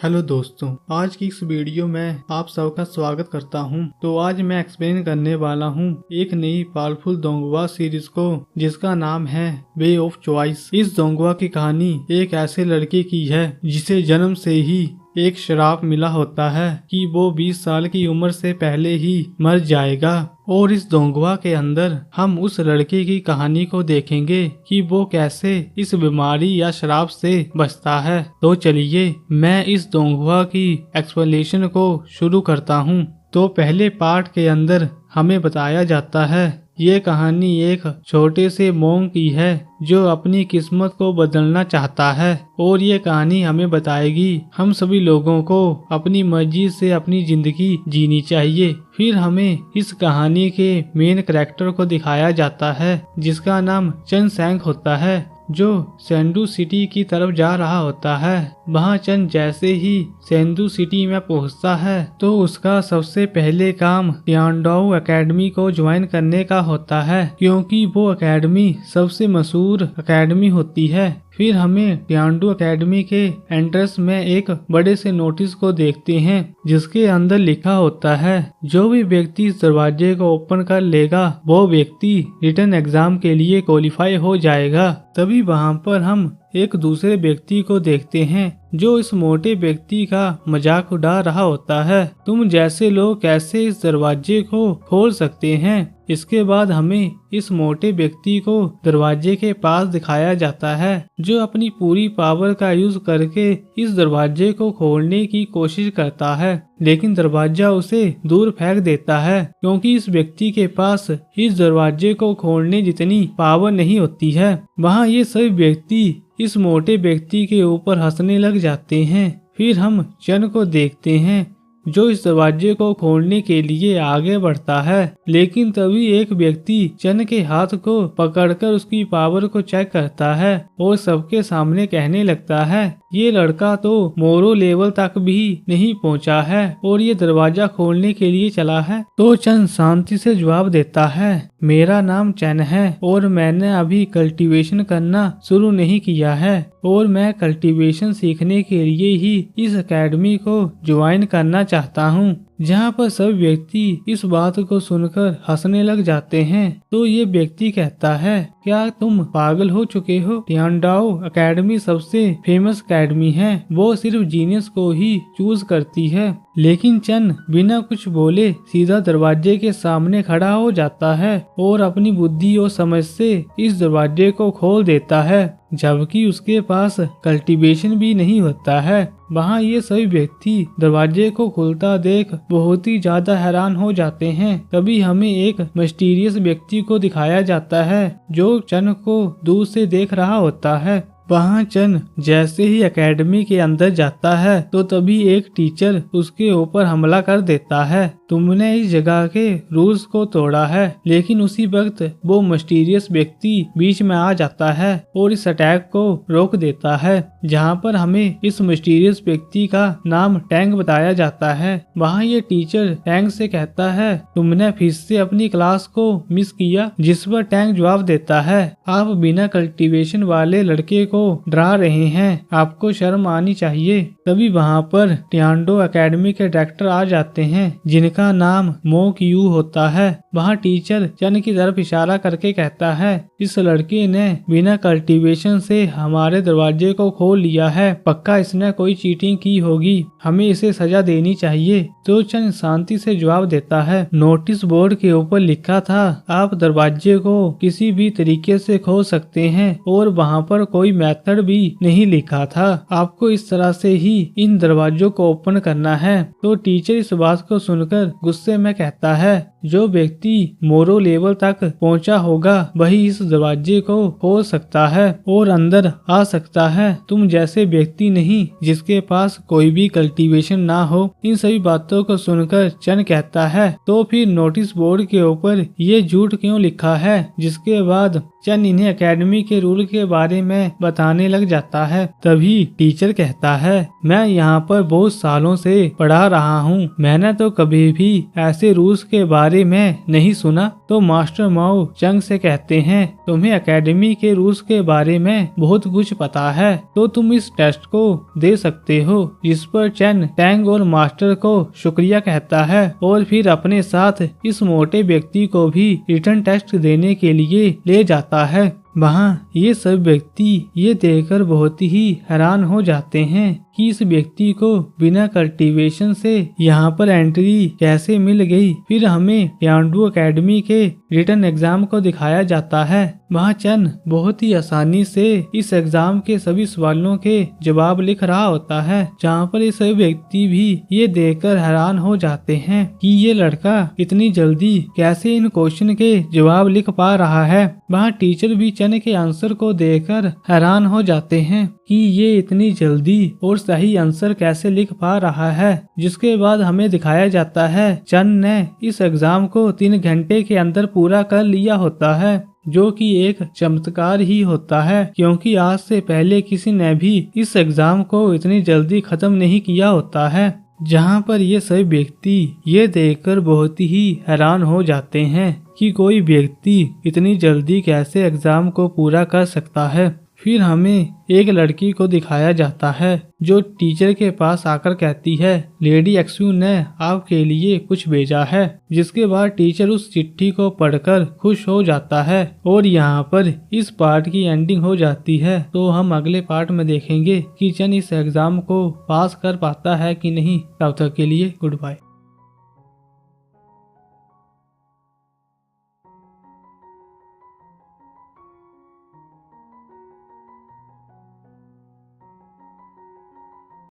Hello दोस्तों, आज की इस वीडियो में आप सबका स्वागत करता हूं। तो आज मैं एक्सप्लेन करने वाला हूं एक नई पावरफुल दोंगवा सीरीज को जिसका नाम है वे ऑफ चॉइस। इस दोंगवा की कहानी एक ऐसे लड़के की है जिसे जन्म से ही एक श्राप मिला होता है कि वो 20 साल की उम्र से पहले ही मर जाएगा। और इस दोंगवा के अंदर हम उस लड़के की कहानी को देखेंगे कि वो कैसे इस बीमारी या श्राप से बचता है। तो चलिए मैं इस दोंगवा की एक्सप्लेनेशन को शुरू करता हूँ। तो पहले पार्ट के अंदर हमें बताया जाता है ये कहानी एक छोटे से मोंग की है जो अपनी किस्मत को बदलना चाहता है। और ये कहानी हमें बताएगी हम सभी लोगों को अपनी मर्जी से अपनी जिंदगी जीनी चाहिए। फिर हमें इस कहानी के मेन कैरेक्टर को दिखाया जाता है जिसका नाम चन सैंग होता है, जो सेंडू सिटी की तरफ जा रहा होता है। वहाँ चंद जैसे ही सेंडू सिटी में पहुँचता है तो उसका सबसे पहले काम टियांडाओ एकेडमी को ज्वाइन करने का होता है, क्योंकि वो एकेडमी सबसे मशहूर एकेडमी होती है। फिर हमें टियांडो एकेडमी के एंट्रेंस में एक बड़े से नोटिस को देखते हैं जिसके अंदर लिखा होता है जो भी व्यक्ति इस दरवाजे को ओपन कर लेगा वो व्यक्ति रिटन एग्जाम के लिए क्वालिफाई हो जाएगा। तभी वहाँ पर हम एक दूसरे व्यक्ति को देखते हैं जो इस मोटे व्यक्ति का मजाक उड़ा रहा होता है, तुम जैसे लोग कैसे इस दरवाजे को खोल सकते हैं। इसके बाद हमें इस मोटे व्यक्ति को दरवाजे के पास दिखाया जाता है जो अपनी पूरी पावर का यूज करके इस दरवाजे को खोलने की कोशिश करता है, लेकिन दरवाजा उसे दूर फेंक देता है क्योंकि इस व्यक्ति के पास इस दरवाजे को खोलने जितनी पावर नहीं होती है। वहाँ ये सभी व्यक्ति इस मोटे व्यक्ति के ऊपर हंसने लग जाते हैं। फिर हम चन को देखते हैं जो इस दरवाजे को खोलने के लिए आगे बढ़ता है, लेकिन तभी एक व्यक्ति चन के हाथ को पकड़कर उसकी पावर को चेक करता है और सबके सामने कहने लगता है ये लड़का तो मोरो लेवल तक भी नहीं पहुंचा है और ये दरवाजा खोलने के लिए चला है। तो चन शांति से जवाब देता है मेरा नाम चन है और मैंने अभी कल्टीवेशन करना शुरू नहीं किया है और मैं कल्टीवेशन सीखने के लिए ही इस एकेडमी को ज्वाइन करना चाहता हूँ। जहाँ पर सब व्यक्ति इस बात को सुनकर हंसने लग जाते हैं। तो ये व्यक्ति कहता है क्या तुम पागल हो चुके हो? टियांडाओ एकेडमी सबसे फेमस एकेडमी है, वो सिर्फ जीनियस को ही चूज करती है। लेकिन चन बिना कुछ बोले सीधा दरवाजे के सामने खड़ा हो जाता है और अपनी बुद्धि और समझ से इस दरवाजे को खोल देता है, जबकि उसके पास कल्टीवेशन भी नहीं होता है। वहाँ ये सभी व्यक्ति दरवाजे को खुलता देख बहुत ही ज्यादा हैरान हो जाते हैं। तभी हमें एक मिस्टीरियस व्यक्ति को दिखाया जाता है जो चन को दूर से देख रहा होता है। वहाँ चन जैसे ही एकेडमी के अंदर जाता है तो तभी एक टीचर उसके ऊपर हमला कर देता है, तुमने इस जगह के रूल्स को तोड़ा है। लेकिन उसी वक्त वो मिस्टीरियस व्यक्ति बीच में आ जाता है और इस अटैक को रोक देता है, जहाँ पर हमें इस मिस्टीरियस व्यक्ति का नाम टैंग बताया जाता है। वहाँ ये टीचर टैंग से कहता है तुमने फिर से अपनी क्लास को मिस किया, जिस पर टैंग जवाब देता है आप बिना कल्टीवेशन वाले लड़के को डरा रहे हैं, आपको शर्म आनी चाहिए। तभी वहाँ पर टियांडो एकेडमी के डायरेक्टर आ जाते हैं जिनका नाम मो क्यू होता है। वहाँ टीचर चन की तरफ इशारा करके कहता है इस लड़के ने बिना कल्टीवेशन से हमारे दरवाजे को खोल लिया है, पक्का इसने कोई चीटिंग की होगी, हमें इसे सजा देनी चाहिए। तो चन शांति से जवाब देता है नोटिस बोर्ड के ऊपर लिखा था आप दरवाजे को किसी भी तरीके से खोल सकते हैं और वहाँ पर कोई मेथड भी नहीं लिखा था, आपको इस तरह से ही इन दरवाजों को ओपन करना है। तो टीचर इस बात को सुनकर गुस्से में कहता है जो व्यक्ति मोरो लेवल तक पहुंचा होगा वही इस दरवाजे को खोल सकता है और अंदर आ सकता है, तुम जैसे व्यक्ति नहीं जिसके पास कोई भी कल्टीवेशन ना हो। इन सभी बातों को सुनकर चन कहता है तो फिर नोटिस बोर्ड के ऊपर ये झूठ क्यों लिखा है? जिसके बाद चन इन्हें एकेडमी के रूल के बारे में बताने लग जाता है। तभी टीचर कहता है, मैं यहाँ पर बहुत सालों से पढ़ा रहा हूँ, मैंने तो कभी भी ऐसे रूल्स के बारे में नहीं सुना। तो मास्टर माओ चंग से कहते हैं, तुम्हें एकेडमी के रूल्स के बारे में बहुत कुछ पता है, तो तुम इस टेस्ट को दे सकते हो। जिस पर चन टैंग और मास्टर को शुक्रिया कहता है और फिर अपने साथ इस मोटे व्यक्ति को भी रिटर्न टेस्ट देने के लिए ले जाता है। वहाँ ये सब व्यक्ति ये देखकर बहुत ही हैरान हो जाते हैं कि इस व्यक्ति को बिना कल्टीवेशन से यहाँ पर एंट्री कैसे मिल गई। फिर हमें यांडू एकेडमी के रिटन एग्जाम को दिखाया जाता है। वहाँ चन बहुत ही आसानी से इस एग्जाम के सभी सवालों के जवाब लिख रहा होता है, जहाँ पर ये सभी व्यक्ति भी ये देखकर हैरान हो जाते हैं कि ये लड़का इतनी जल्दी कैसे इन क्वेश्चन के जवाब लिख पा रहा है। वहाँ टीचर भी चन के आंसर को देखकर हैरान हो जाते हैं कि ये इतनी जल्दी और सही आंसर कैसे लिख पा रहा है। जिसके बाद हमें दिखाया जाता है चन ने इस एग्जाम को 3 घंटे के अंदर पूरा कर लिया होता है, जो कि एक चमत्कार ही होता है, क्योंकि आज से पहले किसी ने भी इस एग्जाम को इतनी जल्दी खत्म नहीं किया होता है। जहाँ पर ये सभी व्यक्ति ये देखकर बहुत ही हैरान हो जाते हैं कि कोई व्यक्ति इतनी जल्दी कैसे एग्जाम को पूरा कर सकता है। फिर हमें एक लड़की को दिखाया जाता है जो टीचर के पास आकर कहती है, लेडी एक्सयू ने आपके लिए कुछ भेजा है। जिसके बाद टीचर उस चिट्ठी को पढ़कर खुश हो जाता है और यहाँ पर इस पार्ट की एंडिंग हो जाती है। तो हम अगले पार्ट में देखेंगे कि चन इस एग्जाम को पास कर पाता है कि नहीं। तब तक के लिए गुड बाय।